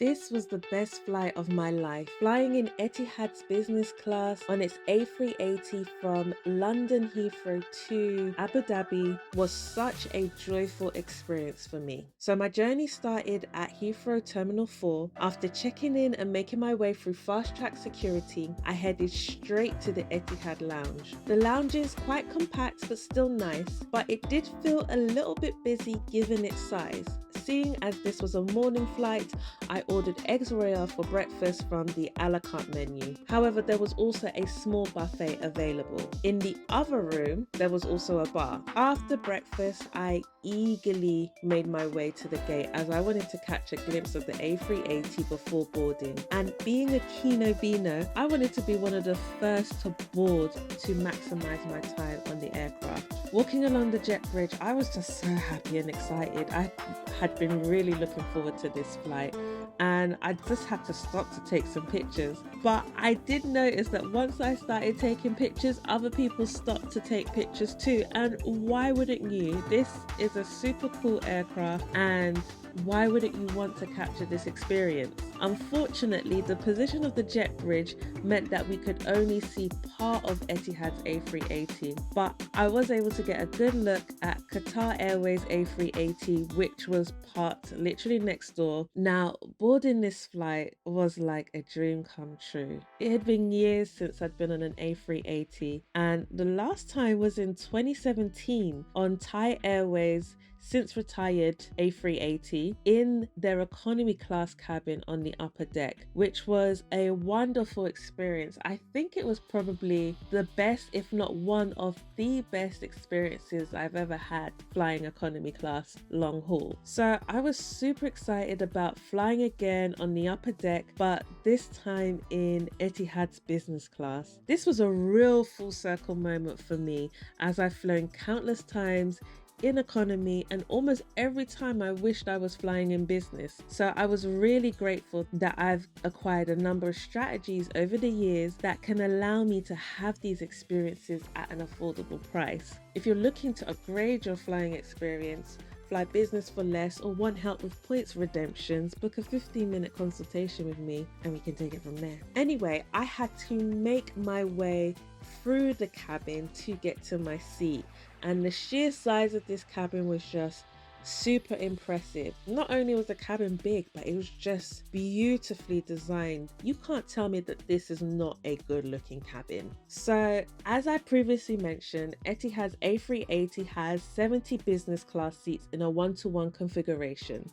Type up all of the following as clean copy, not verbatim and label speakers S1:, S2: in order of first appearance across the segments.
S1: This was the best flight of my life. Flying in Etihad's business class on its A380 from London Heathrow to Abu Dhabi was such a joyful experience for me. So my journey started at Heathrow Terminal 4. After checking in and making my way through fast-track security, I headed straight to the Etihad Lounge. The lounge is quite compact but still nice, but it did feel a little bit busy given its size. Seeing as this was a morning flight, I ordered eggs royale for breakfast from the a la carte menu. However, there was also a small buffet available. In the other room, there was also a bar. After breakfast, I eagerly made my way to the gate as I wanted to catch a glimpse of the A380 before boarding. And being a Kino Bino, I wanted to be one of the first to board to maximize my time on the aircraft. Walking along the jet bridge, I was just so happy and excited. I had been really looking forward to this flight and I just had to stop to take some pictures. But I did notice that once I started taking pictures, other people stopped to take pictures too. And why wouldn't you? This is a super cool aircraft, and why wouldn't you want to capture this experience? Unfortunately, the position of the jet bridge meant that we could only see part of Etihad's A380, but I was able to get a good look at Qatar Airways A380, which was parked literally next door. Now, boarding this flight was like a dream come true. It had been years since I'd been on an A380, and the last time was in 2017 on Thai Airways since retired A380 in their economy class cabin on the upper deck, which was a wonderful experience. I think it was probably the best, if not one of the best experiences I've ever had flying economy class long haul. So I was super excited about flying again on the upper deck, but this time in Etihad's business class. This was a real full circle moment for me, as I've flown countless times in economy and almost every time I wished I was flying in business. So I was really grateful that I've acquired a number of strategies over the years that can allow me to have these experiences at an affordable price. If you're looking to upgrade your flying experience, fly business for less, or want help with points redemptions, book a 15-minute consultation with me and we can take it from there. Anyway, I had to make my way through the cabin to get to my seat, and the sheer size of this cabin was just super impressive. Not only was the cabin big, but it was just beautifully designed. You can't tell me that this is not a good looking cabin. So as I previously mentioned, Etihad's A380 has 70 business class seats in a 1-to-1 configuration.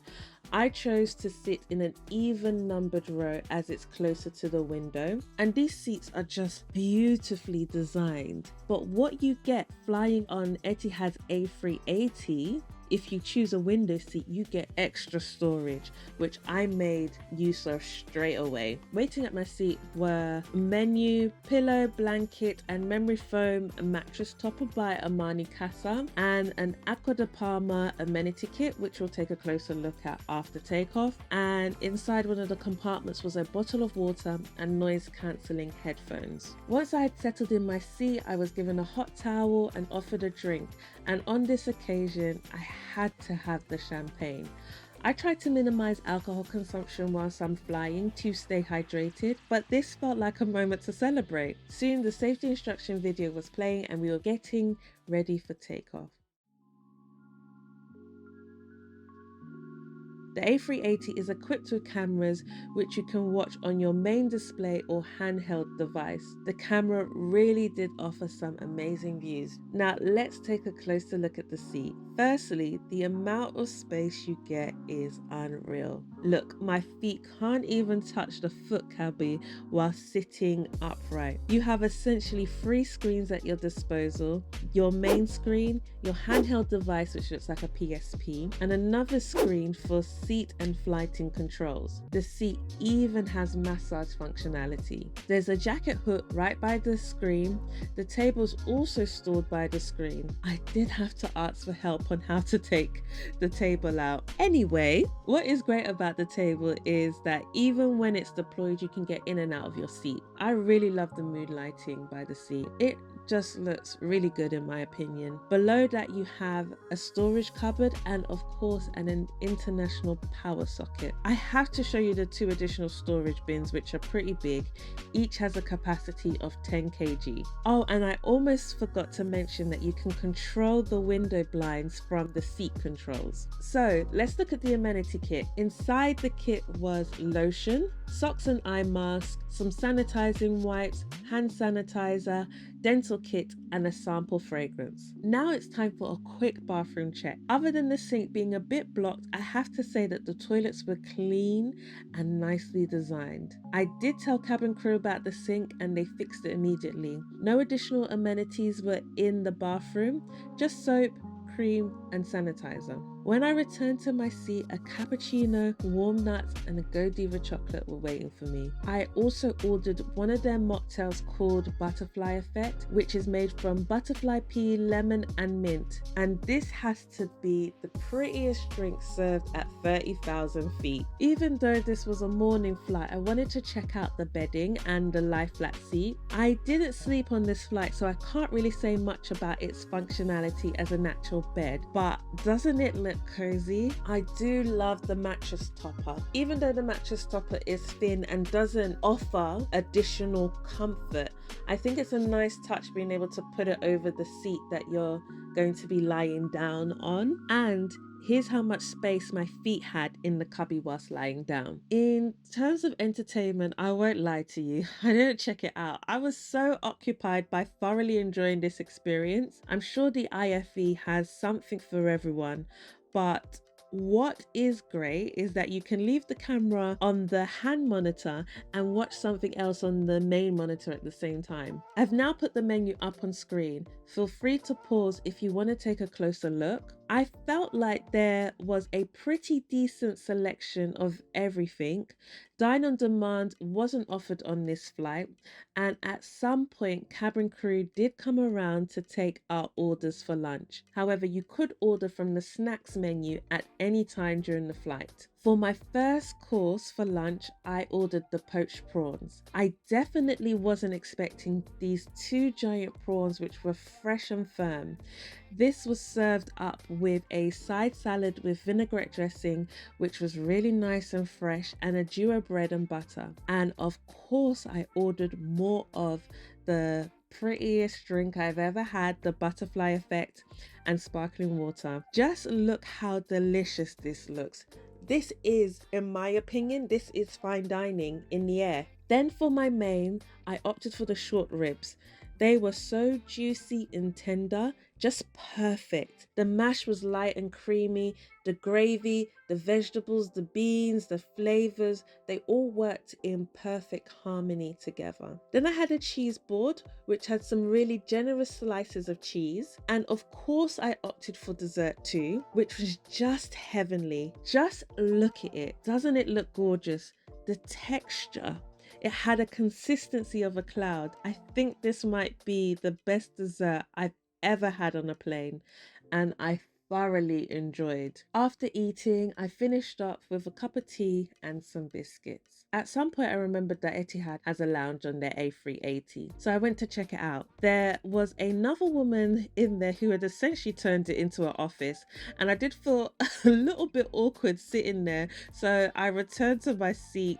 S1: I chose to sit in an even numbered row as it's closer to the window, and these seats are just beautifully designed. But what you get flying on Etihad's A380, if you choose a window seat, you get extra storage, which I made use of straight away. Waiting at my seat were menu, pillow, blanket, and memory foam mattress topper by Armani Casa, and an Acqua di Parma amenity kit, which we'll take a closer look at after takeoff. And inside one of the compartments was a bottle of water and noise cancelling headphones. Once I had settled in my seat, I was given a hot towel and offered a drink, and on this occasion I had to have the champagne. I tried to minimize alcohol consumption whilst I'm flying to stay hydrated, but this felt like a moment to celebrate. Soon the safety instruction video was playing and we were getting ready for takeoff. The A380 is equipped with cameras which you can watch on your main display or handheld device. The camera really did offer some amazing views. Now let's take a closer look at the seat. Firstly, the amount of space you get is unreal. Look, my feet can't even touch the foot cubby while sitting upright. You have essentially 3 screens at your disposal: your main screen, your handheld device which looks like a PSP, and another screen for seat and flighting controls. The seat even has massage functionality. There's a jacket hook right by the screen. The table's also stored by the screen. I did have to ask for help on how to take the table out. Anyway, what is great about the table is that even when it's deployed, you can get in and out of your seat. I really love the mood lighting by the seat. It just looks really good in my opinion. Below that you have a storage cupboard and of course an international power socket. I have to show you the 2 additional storage bins, which are pretty big. Each has a capacity of 10 kg. Oh, and I almost forgot to mention that you can control the window blinds from the seat controls. So let's look at the amenity kit. Inside the kit was lotion, socks and eye mask, some sanitizing wipes, hand sanitizer, dental kit and a sample fragrance. Now it's time for a quick bathroom check. Other than the sink being a bit blocked, I have to say that the toilets were clean and nicely designed. I did tell cabin crew about the sink and they fixed it immediately. No additional amenities were in the bathroom, just soap, cream and sanitizer. When I returned to my seat, a cappuccino, warm nuts and a Godiva chocolate were waiting for me. I also ordered one of their mocktails called Butterfly Effect, which is made from butterfly pea, lemon and mint. And this has to be the prettiest drink served at 30,000 feet. Even though this was a morning flight, I wanted to check out the bedding and the lie flat seat. I didn't sleep on this flight, so I can't really say much about its functionality as a natural bed, but doesn't it look cozy? I do love the mattress topper. Even though the mattress topper is thin and doesn't offer additional comfort, I think it's a nice touch being able to put it over the seat that you're going to be lying down on. And here's how much space my feet had in the cubby whilst lying down. In terms of entertainment, I won't lie to you, I didn't check it out. I was so occupied by thoroughly enjoying this experience. I'm sure the IFE has something for everyone, but what is great is that you can leave the camera on the hand monitor and watch something else on the main monitor at the same time. I've now put the menu up on screen. Feel free to pause if you want to take a closer look. I felt like there was a pretty decent selection of everything. Dine on demand wasn't offered on this flight, and at some point cabin crew did come around to take our orders for lunch. However, you could order from the snacks menu at any time during the flight. For my first course for lunch, I ordered the poached prawns. I definitely wasn't expecting these 2 giant prawns which were fresh and firm. This was served up with a side salad with vinaigrette dressing, which was really nice and fresh, and a duo bread and butter. And of course, I ordered more of the prettiest drink I've ever had, the Butterfly Effect and sparkling water. Just look how delicious this looks. This is, in my opinion, this is fine dining in the air. Then for my main, I opted for the short ribs. They were so juicy and tender, just perfect. The mash was light and creamy, the gravy, the vegetables, the beans, the flavors, they all worked in perfect harmony together. Then I had a cheese board, which had some really generous slices of cheese. And of course I opted for dessert too, which was just heavenly. Just look at it. Doesn't it look gorgeous? The texture. It had a consistency of a cloud. I think this might be the best dessert I've ever had on a plane, and I thoroughly enjoyed. After eating, I finished up with a cup of tea and some biscuits. At some point, I remembered that Etihad has a lounge on their A380, so I went to check it out. There was another woman in there who had essentially turned it into an office, and I did feel a little bit awkward sitting there, so I returned to my seat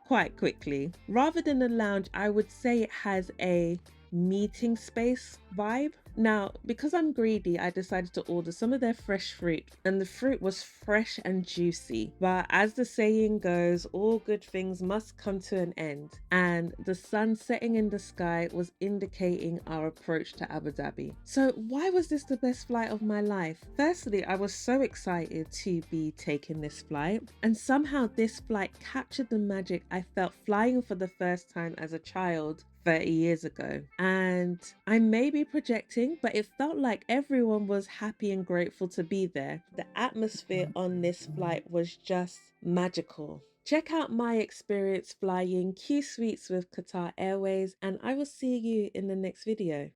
S1: quite quickly. Rather than a lounge, I would say it has a meeting space vibe. Now, because I'm greedy, I decided to order some of their fresh fruit, and the fruit was fresh and juicy. But as the saying goes, all good things must come to an end, and the sun setting in the sky was indicating our approach to Abu Dhabi. So why was this the best flight of my life? Firstly, I was so excited to be taking this flight, and somehow this flight captured the magic I felt flying for the first time as a child 30 years ago. And I may be projecting, but it felt like everyone was happy and grateful to be there. The atmosphere on this flight was just magical. Check out my experience flying Q Suites with Qatar Airways, and I will see you in the next video.